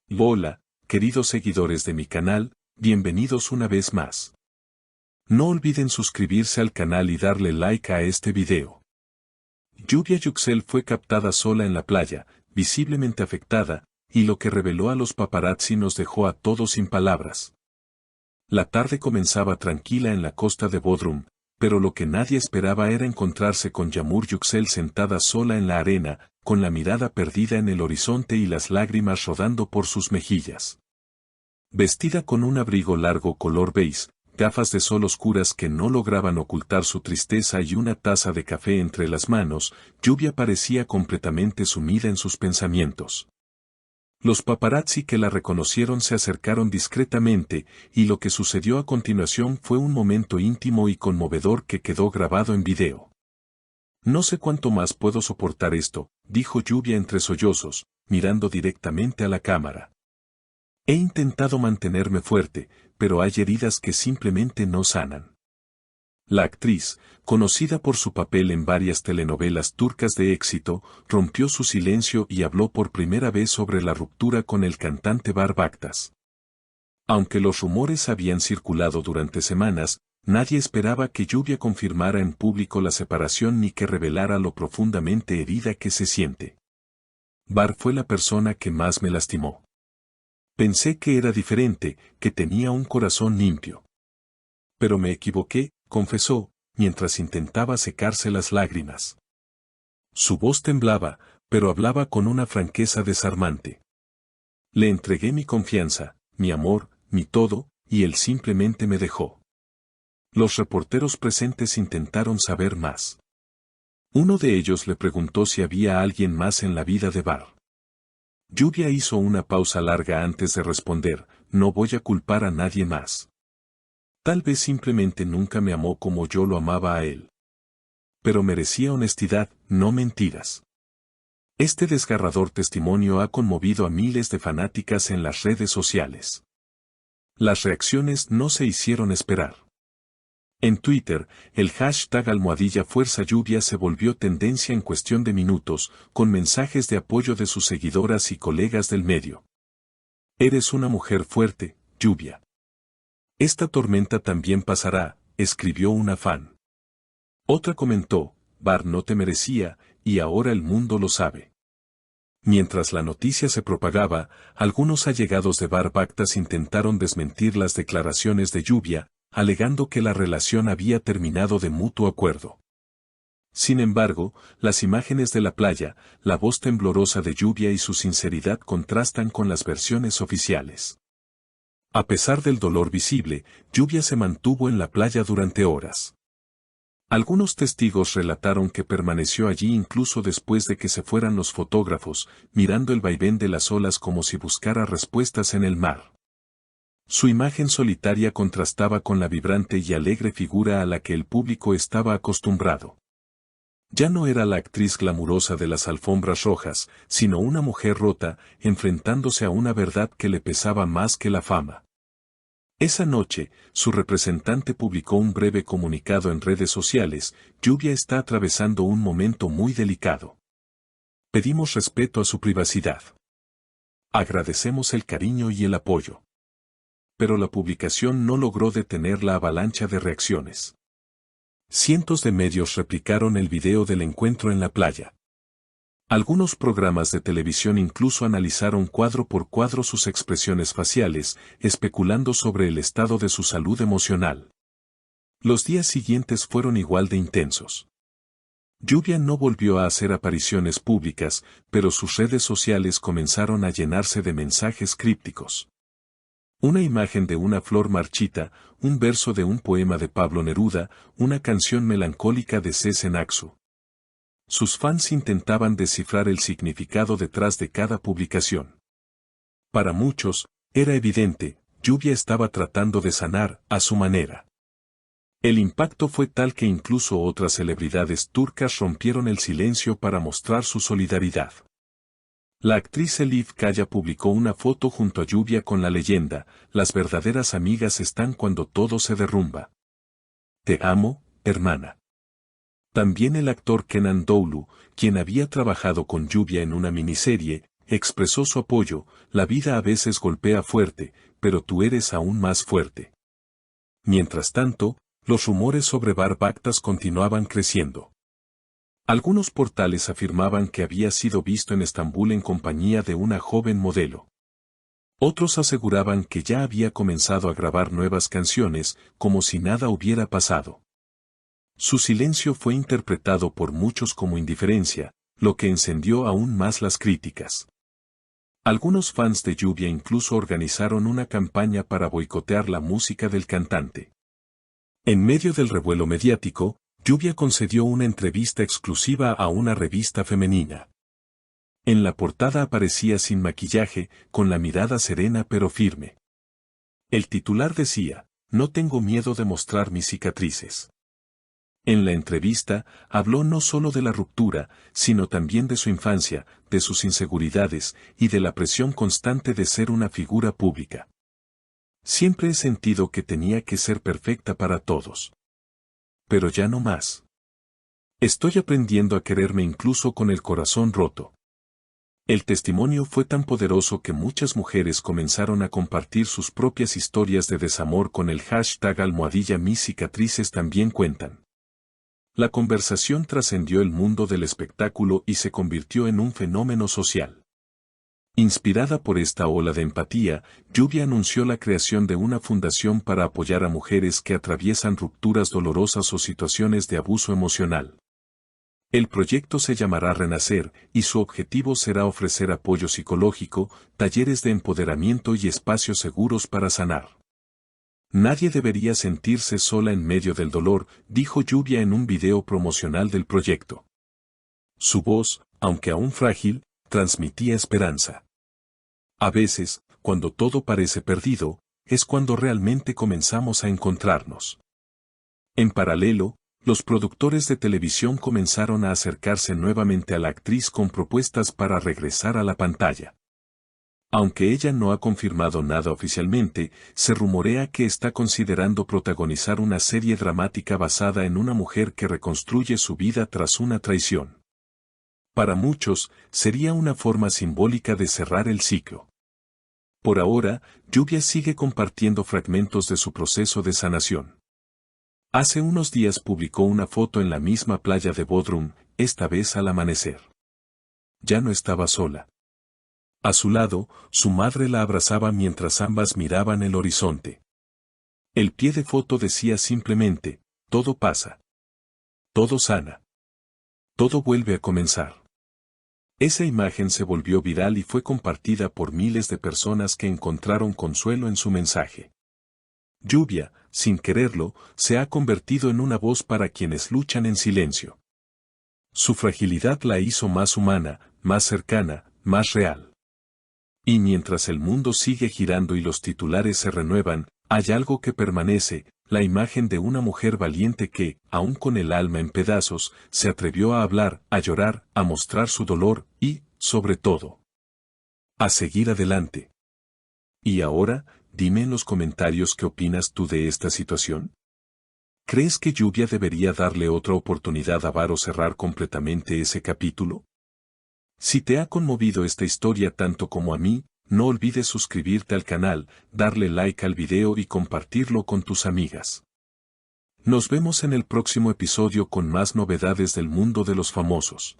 Hola, queridos seguidores de mi canal, bienvenidos una vez más. No olviden suscribirse al canal y darle like a este video. Lluvia Yüksel fue captada sola en la playa, visiblemente afectada, y lo que reveló a los paparazzi nos dejó a todos sin palabras. La tarde comenzaba tranquila en la costa de Bodrum, pero lo que nadie esperaba era encontrarse con Yağmur Yüksel sentada sola en la arena, con la mirada perdida en el horizonte y las lágrimas rodando por sus mejillas. Vestida con un abrigo largo color beige, gafas de sol oscuras que no lograban ocultar su tristeza y una taza de café entre las manos, Lluvia parecía completamente sumida en sus pensamientos. Los paparazzi que la reconocieron se acercaron discretamente, y lo que sucedió a continuación fue un momento íntimo y conmovedor que quedó grabado en video. No sé cuánto más puedo soportar esto, dijo Lluvia entre sollozos, mirando directamente a la cámara. He intentado mantenerme fuerte, pero hay heridas que simplemente no sanan. La actriz, conocida por su papel en varias telenovelas turcas de éxito, rompió su silencio y habló por primera vez sobre la ruptura con el cantante Barb Aktas. Aunque los rumores habían circulado durante semanas, nadie esperaba que Lluvia confirmara en público la separación ni que revelara lo profundamente herida que se siente. Barb fue la persona que más me lastimó. Pensé que era diferente, que tenía un corazón limpio. Pero me equivoqué, confesó, mientras intentaba secarse las lágrimas. Su voz temblaba, pero hablaba con una franqueza desarmante. Le entregué mi confianza, mi amor, mi todo, y él simplemente me dejó. Los reporteros presentes intentaron saber más. Uno de ellos le preguntó si había alguien más en la vida de Barb. Lluvia hizo una pausa larga antes de responder, no voy a culpar a nadie más. Tal vez simplemente nunca me amó como yo lo amaba a él. Pero merecía honestidad, no mentiras. Este desgarrador testimonio ha conmovido a miles de fanáticas en las redes sociales. Las reacciones no se hicieron esperar. En Twitter, el hashtag #FuerzaLluvia se volvió tendencia en cuestión de minutos, con mensajes de apoyo de sus seguidoras y colegas del medio. Eres una mujer fuerte, Lluvia. Esta tormenta también pasará, escribió una fan. Otra comentó, Barb no te merecía, y ahora el mundo lo sabe. Mientras la noticia se propagaba, algunos allegados de Barb Aktas intentaron desmentir las declaraciones de Lluvia, alegando que la relación había terminado de mutuo acuerdo. Sin embargo, las imágenes de la playa, la voz temblorosa de Lluvia y su sinceridad contrastan con las versiones oficiales. A pesar del dolor visible, Lluvia se mantuvo en la playa durante horas. Algunos testigos relataron que permaneció allí incluso después de que se fueran los fotógrafos, mirando el vaivén de las olas como si buscara respuestas en el mar. Su imagen solitaria contrastaba con la vibrante y alegre figura a la que el público estaba acostumbrado. Ya no era la actriz glamurosa de las alfombras rojas, sino una mujer rota, enfrentándose a una verdad que le pesaba más que la fama. Esa noche, su representante publicó un breve comunicado en redes sociales, Lluvia está atravesando un momento muy delicado. Pedimos respeto a su privacidad. Agradecemos el cariño y el apoyo. Pero la publicación no logró detener la avalancha de reacciones. Cientos de medios replicaron el video del encuentro en la playa. Algunos programas de televisión incluso analizaron cuadro por cuadro sus expresiones faciales, especulando sobre el estado de su salud emocional. Los días siguientes fueron igual de intensos. Lluvia no volvió a hacer apariciones públicas, pero sus redes sociales comenzaron a llenarse de mensajes crípticos. Una imagen de una flor marchita, un verso de un poema de Pablo Neruda, una canción melancólica de Sezen Aksu. Sus fans intentaban descifrar el significado detrás de cada publicación. Para muchos, era evidente, Lluvia estaba tratando de sanar, a su manera. El impacto fue tal que incluso otras celebridades turcas rompieron el silencio para mostrar su solidaridad. La actriz Elif Kaya publicó una foto junto a Lluvia con la leyenda, las verdaderas amigas están cuando todo se derrumba. Te amo, hermana. También el actor Kenan Doğulu, quien había trabajado con Lluvia en una miniserie, expresó su apoyo, la vida a veces golpea fuerte, pero tú eres aún más fuerte. Mientras tanto, los rumores sobre Barbactas continuaban creciendo. Algunos portales afirmaban que había sido visto en Estambul en compañía de una joven modelo. Otros aseguraban que ya había comenzado a grabar nuevas canciones, como si nada hubiera pasado. Su silencio fue interpretado por muchos como indiferencia, lo que encendió aún más las críticas. Algunos fans de Lluvia incluso organizaron una campaña para boicotear la música del cantante. En medio del revuelo mediático, Lluvia concedió una entrevista exclusiva a una revista femenina. En la portada aparecía sin maquillaje, con la mirada serena pero firme. El titular decía, "No tengo miedo de mostrar mis cicatrices". En la entrevista, habló no solo de la ruptura, sino también de su infancia, de sus inseguridades, y de la presión constante de ser una figura pública. Siempre he sentido que tenía que ser perfecta para todos. Pero ya no más. Estoy aprendiendo a quererme incluso con el corazón roto. El testimonio fue tan poderoso que muchas mujeres comenzaron a compartir sus propias historias de desamor con el hashtag #mis cicatrices también cuentan. La conversación trascendió el mundo del espectáculo y se convirtió en un fenómeno social. Inspirada por esta ola de empatía, Lluvia anunció la creación de una fundación para apoyar a mujeres que atraviesan rupturas dolorosas o situaciones de abuso emocional. El proyecto se llamará Renacer, y su objetivo será ofrecer apoyo psicológico, talleres de empoderamiento y espacios seguros para sanar. Nadie debería sentirse sola en medio del dolor, dijo Lluvia en un video promocional del proyecto. Su voz, aunque aún frágil, transmitía esperanza. A veces, cuando todo parece perdido, es cuando realmente comenzamos a encontrarnos. En paralelo, los productores de televisión comenzaron a acercarse nuevamente a la actriz con propuestas para regresar a la pantalla. Aunque ella no ha confirmado nada oficialmente, se rumorea que está considerando protagonizar una serie dramática basada en una mujer que reconstruye su vida tras una traición. Para muchos, sería una forma simbólica de cerrar el ciclo. Por ahora, Lluvia sigue compartiendo fragmentos de su proceso de sanación. Hace unos días publicó una foto en la misma playa de Bodrum, esta vez al amanecer. Ya no estaba sola. A su lado, su madre la abrazaba mientras ambas miraban el horizonte. El pie de foto decía simplemente, todo pasa. Todo sana. Todo vuelve a comenzar. Esa imagen se volvió viral y fue compartida por miles de personas que encontraron consuelo en su mensaje. Lluvia, sin quererlo, se ha convertido en una voz para quienes luchan en silencio. Su fragilidad la hizo más humana, más cercana, más real. Y mientras el mundo sigue girando y los titulares se renuevan, hay algo que permanece, la imagen de una mujer valiente que, aun con el alma en pedazos, se atrevió a hablar, a llorar, a mostrar su dolor y, sobre todo, a seguir adelante. Y ahora, dime en los comentarios qué opinas tú de esta situación. ¿Crees que Lluvia debería darle otra oportunidad a Var o cerrar completamente ese capítulo? Si te ha conmovido esta historia tanto como a mí, no olvides suscribirte al canal, darle like al video y compartirlo con tus amigas. Nos vemos en el próximo episodio con más novedades del mundo de los famosos.